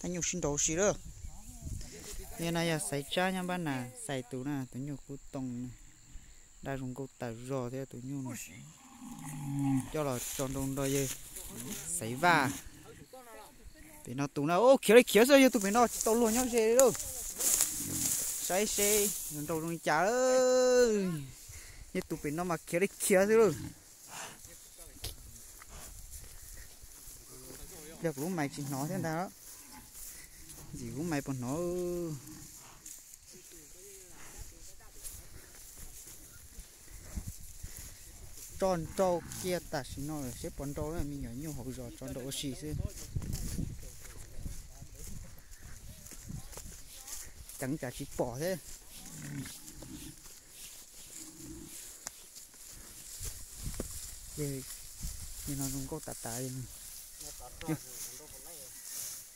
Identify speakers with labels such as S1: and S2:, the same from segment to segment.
S1: Thanh nhục xin đồ xí đó. Như này là xài cha nha bạn nè, xài tủ nè, tủ nhục cú tông này. Đa dùng câu tờ rò thế tủ nhục này. Cho là tròn đông đôi gì, xài va. Vì nó tủ nào, ô khiếu rồi tụi nó tao luôn nhau xe đâu. Xài xe, nó đâu luôn chả ơi. Như tụi nó mà khiếu rồi. Được lúc mày chỉ nói thế nào đó. Gì cũng mày còn nó tròn trâu kia ta xin nó là xếp bọn trâu là mình nhớ nhiều hậu rồi tròn độ xì xí chẳng chả chỉ bỏ thế như nó không có tạt tại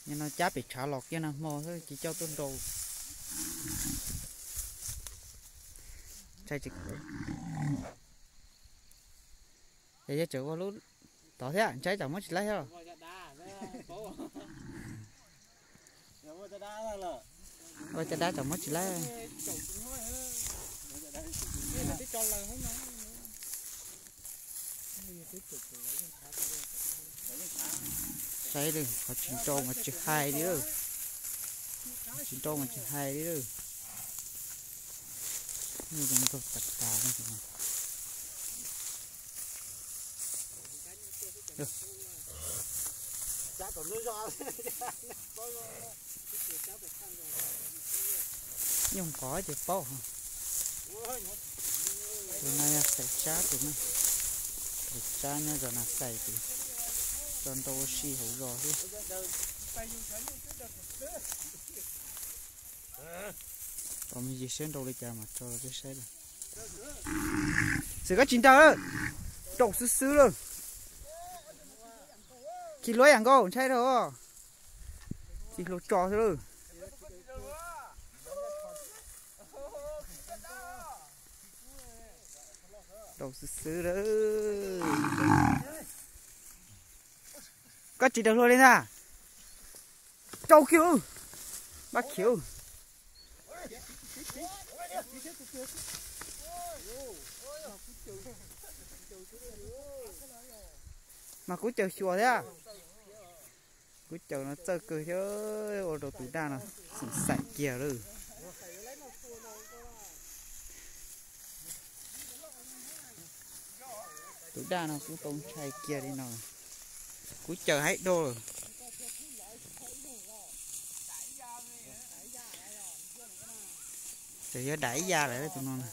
S1: như nó cháp bị trả lọt kia nè mò thôi chỉ cho tôn đồ chạy trực vậy chứ có lúc tỏ thế à trái chẳng mất lấy hả ôi cha đá chẳng mất lấy sai đi họ chỉnh trâu mà chữ hai đi đâu chỉnh trâu mà chữ hai đi đâu như chúng tôi tạt tà không được nhưng có thì bao hả từ nay sẽ chá từ nay để chá nha giờ là xài thì toàn đồ xì hổ giò đi còn mình gì xem đâu đây chả mà cho cái xe này sự các chín tao đó trộn xứ luôn chỉ lối ăn côใช่ đâu chỉ lối trò thôi trộn xứ đó có chỉ được luôn lên à trâu kêu bác kêu mà cú chờ chùa thế à cú chờ nó chơi cười chứ ô đồ tủ đa nào sạch kia rồi tủ đa nào cũng tông chai kia đi nào cú chờ hết đô rồi chờ đẩy ra lại đấy tụi nó này